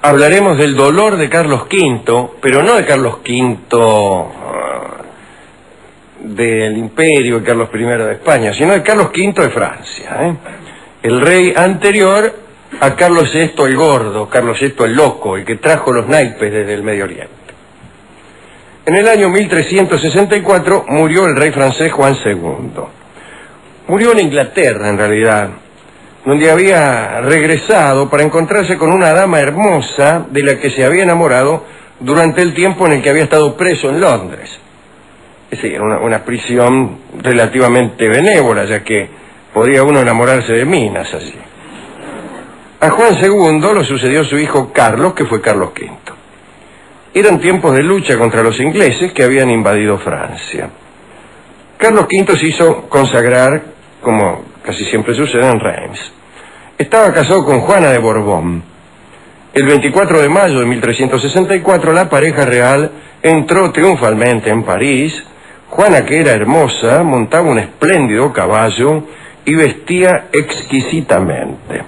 hablaremos del dolor de Carlos V, pero no de Carlos V del Imperio y Carlos I de España, sino de Carlos V de Francia, el rey anterior a Carlos VI el Gordo, Carlos VI el Loco, el que trajo los naipes desde el Medio Oriente. En el año 1364 murió el rey francés Juan II. Murió en Inglaterra, en realidad, donde había regresado para encontrarse con una dama hermosa de la que se había enamorado durante el tiempo en el que había estado preso en Londres. Es decir, una prisión relativamente benévola, ya que podía uno enamorarse de minas así. A Juan II lo sucedió su hijo Carlos, que fue Carlos V. Eran tiempos de lucha contra los ingleses que habían invadido Francia. Carlos V se hizo consagrar, como casi siempre sucede, en Reims. Estaba casado con Juana de Borbón. El 24 de mayo de 1364 la pareja real entró triunfalmente en París. Juana, que era hermosa, montaba un espléndido caballo y vestía exquisitamente.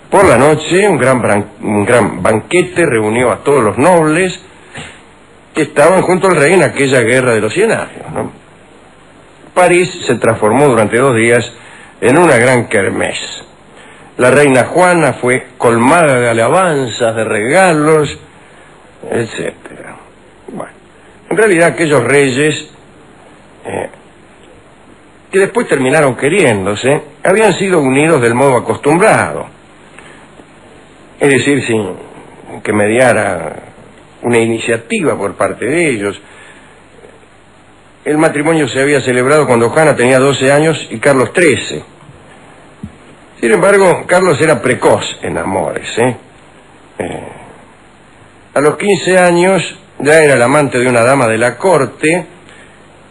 Por la noche, un gran banquete reunió a todos los nobles que estaban junto al rey en aquella guerra de los 100 años, ¿no? París se transformó durante 2 días en una gran kermés. La reina Juana fue colmada de alabanzas, de regalos, etc. Bueno, en realidad aquellos reyes, que después terminaron queriéndose, habían sido unidos del modo acostumbrado. Es decir, sin que mediara una iniciativa por parte de ellos. El matrimonio se había celebrado cuando Juana tenía 12 años y Carlos 13. Sin embargo, Carlos era precoz en amores, A los 15 años ya era el amante de una dama de la corte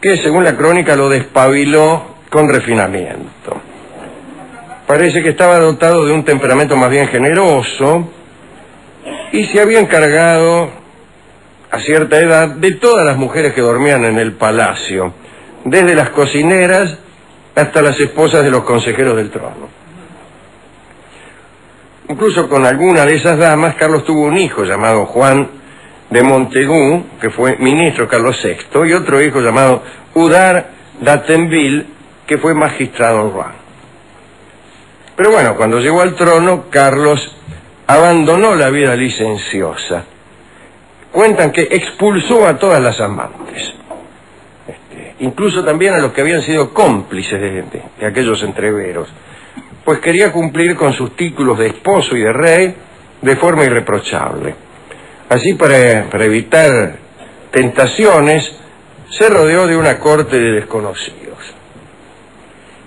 que, según la crónica, lo despabiló con refinamiento. Parece que estaba dotado de un temperamento más bien generoso y se había encargado a cierta edad de todas las mujeres que dormían en el palacio, desde las cocineras hasta las esposas de los consejeros del trono. Incluso con alguna de esas damas, Carlos tuvo un hijo llamado Juan de Montaigu, que fue ministro de Carlos VI, y otro hijo llamado Udard d'Atenville, que fue magistrado en Rouen. Pero bueno, cuando llegó al trono, Carlos abandonó la vida licenciosa. Cuentan que expulsó a todas las amantes, incluso también a los que habían sido cómplices de aquellos entreveros, pues quería cumplir con sus títulos de esposo y de rey de forma irreprochable. Así, para evitar tentaciones, se rodeó de una corte de desconocidos.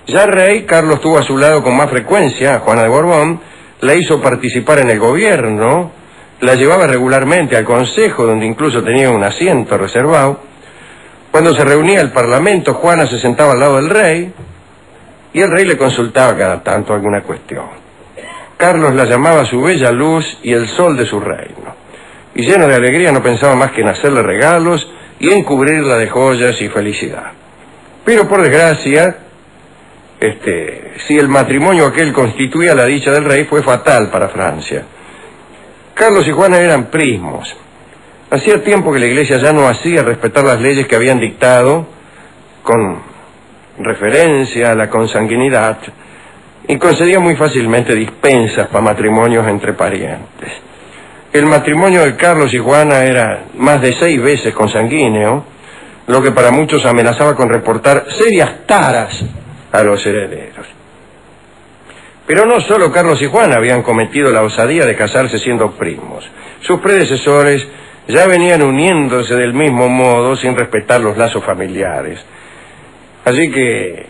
Ya rey, Carlos tuvo a su lado con más frecuencia a Juana de Borbón, la hizo participar en el gobierno, la llevaba regularmente al consejo, donde incluso tenía un asiento reservado. Cuando se reunía el parlamento, Juana se sentaba al lado del rey y el rey le consultaba cada tanto alguna cuestión. Carlos la llamaba su bella luz y el sol de su reino, y lleno de alegría no pensaba más que en hacerle regalos y en cubrirla de joyas y felicidad. Pero por desgracia, si el matrimonio aquel constituía la dicha del rey, fue fatal para Francia. Carlos y Juana eran primos. Hacía tiempo que la Iglesia ya no hacía respetar las leyes que habían dictado con referencia a la consanguinidad y concedía muy fácilmente dispensas para matrimonios entre parientes. El matrimonio de Carlos y Juana era más de 6 veces consanguíneo, lo que para muchos amenazaba con reportar serias taras a los herederos. Pero no solo Carlos y Juana habían cometido la osadía de casarse siendo primos. Sus predecesores ya venían uniéndose del mismo modo sin respetar los lazos familiares. Así que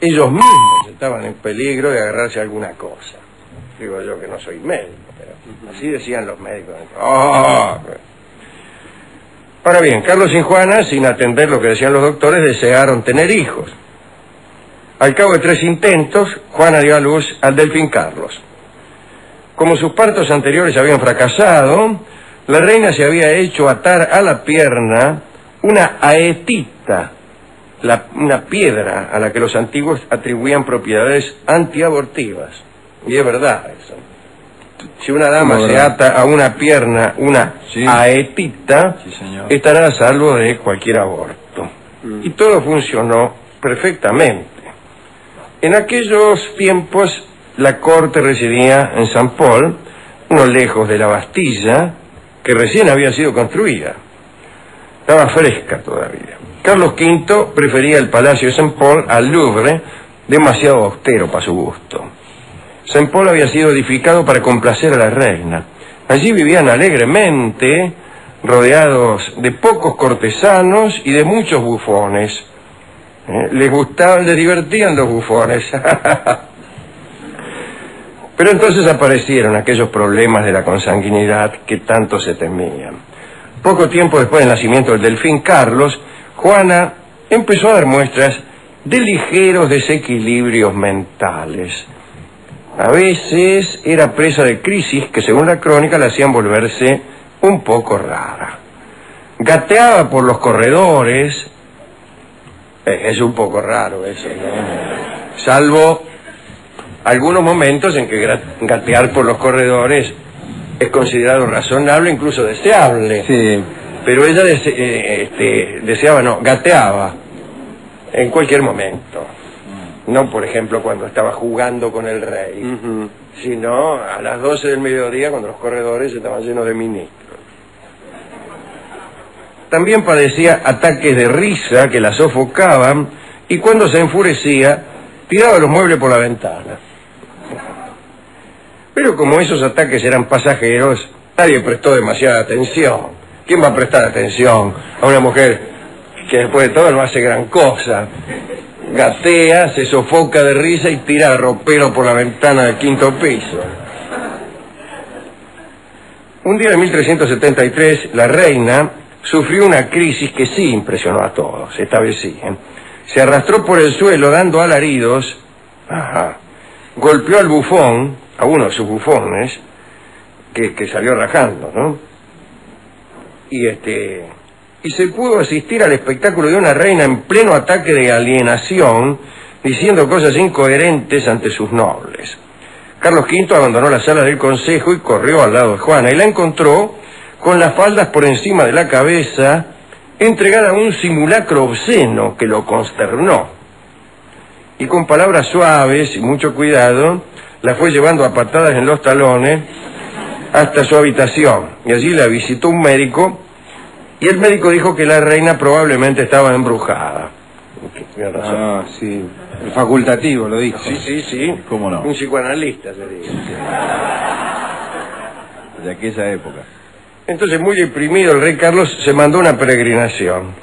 ellos mismos estaban en peligro de agarrarse a alguna cosa. Digo yo que no soy médico, pero así decían los médicos. Ahora bien, Carlos y Juana, sin atender lo que decían los doctores, desearon tener hijos. Al cabo de 3 intentos, Juana dio a luz al delfín Carlos. Como sus partos anteriores habían fracasado, la reina se había hecho atar a la pierna una aetita, una piedra a la que los antiguos atribuían propiedades antiabortivas. Y es verdad eso. Si una dama se ata a una pierna, una aetita, estará a salvo de cualquier aborto. Y todo funcionó perfectamente. En aquellos tiempos la corte residía en San Paul, no lejos de la Bastilla, que recién había sido construida. Estaba fresca todavía. Carlos V prefería el Palacio de Saint Paul al Louvre, demasiado austero para su gusto. Saint Paul había sido edificado para complacer a la reina. Allí vivían alegremente, rodeados de pocos cortesanos y de muchos bufones. Les divertían los bufones. Pero entonces aparecieron aquellos problemas de la consanguinidad que tanto se temían. Poco tiempo después del nacimiento del delfín Carlos, Juana empezó a dar muestras de ligeros desequilibrios mentales. A veces era presa de crisis que, según la crónica, la hacían volverse un poco rara. Gateaba por los corredores. Es un poco raro eso, ¿no? Salvo algunos momentos en que gatear por los corredores es considerado razonable, incluso deseable. Sí. Pero ella gateaba en cualquier momento. No, por ejemplo, cuando estaba jugando con el rey, sino a las 12 del mediodía, cuando los corredores estaban llenos de ministros. También padecía ataques de risa que la sofocaban, y cuando se enfurecía, tiraba los muebles por la ventana. Pero como esos ataques eran pasajeros, nadie prestó demasiada atención. ¿Quién va a prestar atención a una mujer que después de todo no hace gran cosa? Gatea, se sofoca de risa y tira ropero por la ventana del 5º piso. Un día de 1373, la reina sufrió una crisis que sí impresionó a todos, esta vez sí. Se arrastró por el suelo dando alaridos, golpeó al bufón, a uno de sus bufones, que salió rajando, ¿no? Y se pudo asistir al espectáculo de una reina en pleno ataque de alienación, diciendo cosas incoherentes ante sus nobles. Carlos V abandonó la sala del consejo y corrió al lado de Juana, y la encontró con las faldas por encima de la cabeza, entregada a un simulacro obsceno que lo consternó. Y con palabras suaves y mucho cuidado, la fue llevando a patadas en los talones hasta su habitación. Y allí la visitó un médico, y el médico dijo que la reina probablemente estaba embrujada. Sí, el facultativo lo dijo. Sí. ¿Cómo no? Un psicoanalista se dice. De aquella época. Entonces, muy deprimido, el rey Carlos se mandó una peregrinación.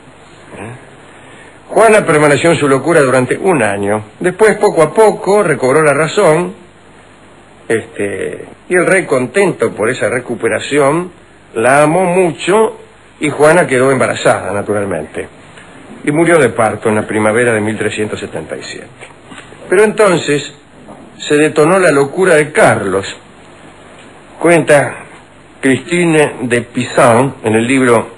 Juana permaneció en su locura durante un año. Después, poco a poco, recobró la razón. Y el rey, contento por esa recuperación, la amó mucho, y Juana quedó embarazada, naturalmente. Y murió de parto en la primavera de 1377. Pero entonces se detonó la locura de Carlos. Cuenta Christine de Pizan, en el libro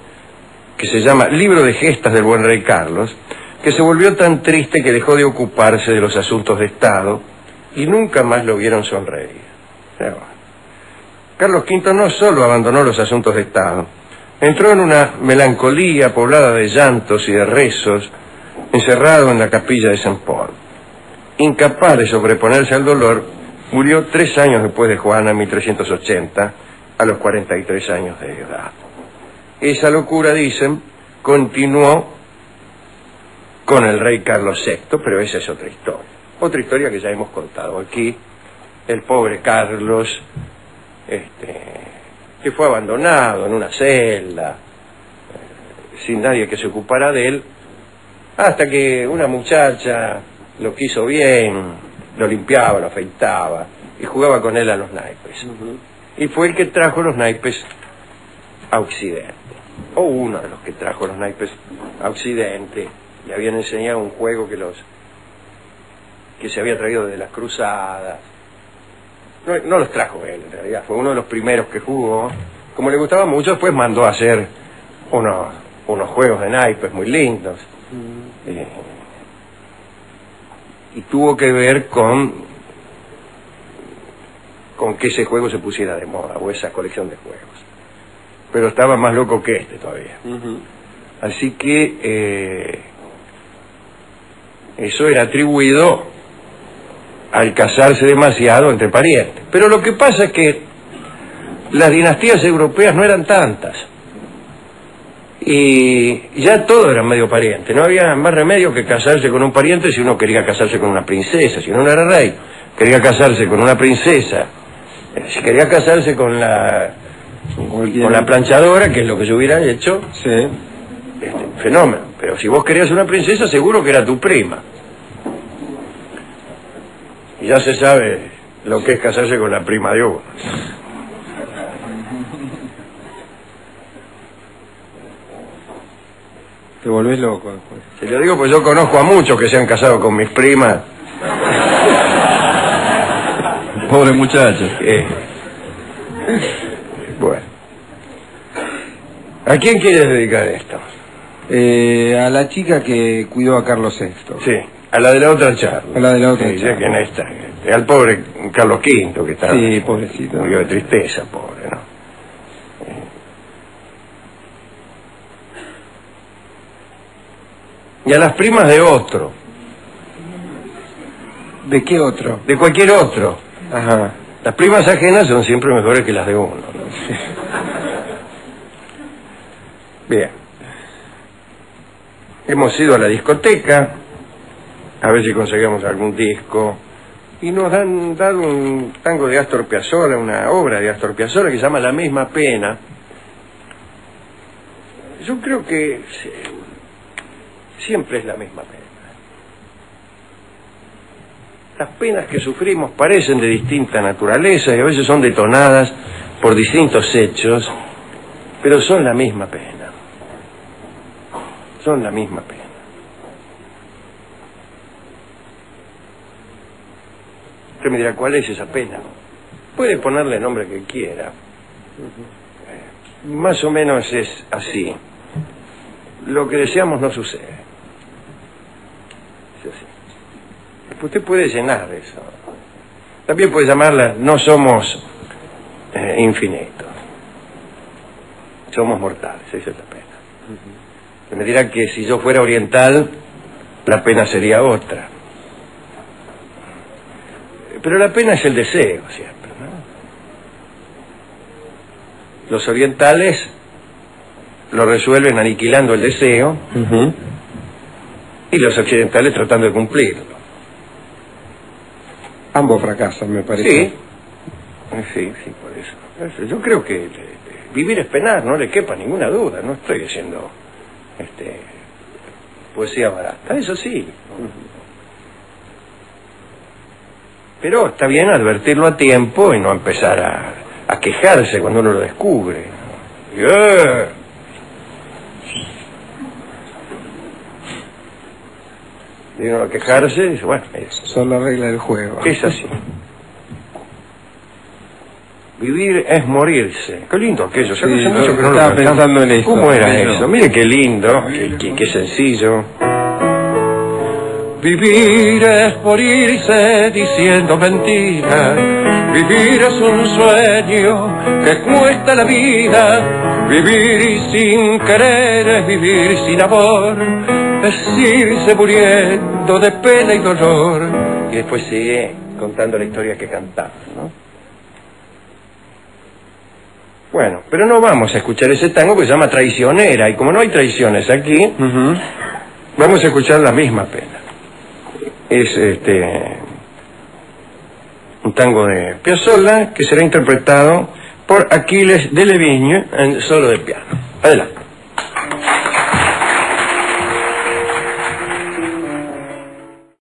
que se llama Libro de Gestas del Buen Rey Carlos, que se volvió tan triste que dejó de ocuparse de los asuntos de Estado y nunca más lo vieron sonreír. Carlos V no solo abandonó los asuntos de Estado, entró en una melancolía poblada de llantos y de rezos, encerrado en la capilla de Saint Paul. Incapaz de sobreponerse al dolor, murió 3 años después de Juana, en 1380, a los 43 años de edad. Esa locura, dicen, continuó con el rey Carlos VI, pero esa es otra historia. Otra historia que ya hemos contado aquí. El pobre Carlos, que fue abandonado en una celda, sin nadie que se ocupara de él, hasta que una muchacha lo quiso bien, lo limpiaba, lo afeitaba y jugaba con él a los naipes. Y fue el que trajo los naipes a Occidente, o uno de los que trajo los naipes a Occidente. Le habían enseñado un juego que se había traído de las cruzadas. No los trajo él, en realidad, fue uno de los primeros que jugó. Como le gustaba mucho, después mandó a hacer unos juegos de naipes muy lindos. Y tuvo que ver con con que ese juego se pusiera de moda, o esa colección de juegos. Pero estaba más loco que este todavía. Así que eso era atribuido al casarse demasiado entre parientes. Pero lo que pasa es que las dinastías europeas no eran tantas. Y ya todo era medio pariente. No había más remedio que casarse con un pariente si uno quería casarse con una princesa. Si uno no era rey, quería casarse con una princesa. Si quería casarse con la planchadora, que es lo que yo hubiera hecho, sí. Fenómeno. Pero si vos querías una princesa, seguro que era tu prima. Y ya se sabe lo que es casarse con la prima de uno. Te volvés loco después. Se lo digo porque yo conozco a muchos que se han casado con mis primas. Pobre muchacho. Bueno. ¿A quién quieres dedicar esto? A la chica que cuidó a Carlos VI. Sí, a la de la otra charla. A la de la otra charla. Ya que no está. Al pobre Carlos V, que está... Sí, pobrecito. Murió de tristeza, pobre, ¿no? Y a las primas de otro. ¿De qué otro? De cualquier otro. Ajá. Las primas ajenas son siempre mejores que las de uno, ¿no? Bien. Hemos ido a la discoteca a ver si conseguimos algún disco y nos han dado un tango de Astor Piazzolla, una obra de Astor Piazzolla que se llama La misma pena. Yo creo que siempre es la misma pena. Las penas que sufrimos parecen de distinta naturaleza y a veces son detonadas por distintos hechos, pero son la misma pena. Son la misma pena. Usted me dirá, ¿cuál es esa pena? Puede ponerle el nombre que quiera. Más o menos es así. Lo que deseamos no sucede. Es así. Usted puede llenar eso. También puede llamarla, no somos infinitos. Somos mortales, esa es la pena. Me dirá que si yo fuera oriental, la pena sería otra. Pero la pena es el deseo siempre, ¿no? Los orientales lo resuelven aniquilando el deseo y los occidentales tratando de cumplirlo. Ambos fracasan, me parece. Sí, por eso. Yo creo que vivir es penar, no le quepa ninguna duda. No estoy diciendo poesía barata, eso sí. Pero está bien advertirlo a tiempo y no empezar a quejarse cuando uno lo descubre. Y uno a quejarse y dice, bueno, son las reglas del juego. Es así. Vivir es morirse. Qué lindo aquello. Sí, mucho que no estaba pensando en eso. ¿Cómo era eso? Mire qué lindo, qué sencillo. Vivir es morirse diciendo mentiras. Vivir es un sueño que cuesta la vida. Vivir sin querer es vivir sin amor. Es irse muriendo de pena y dolor. Y después sigue contando la historia que cantaba, ¿no? Bueno, pero no vamos a escuchar ese tango que se llama Traicionera. Y como no hay traiciones aquí, vamos a escuchar La misma pena. Es un tango de Piazzolla que será interpretado por Aquiles de Levigne en solo de piano. Adelante.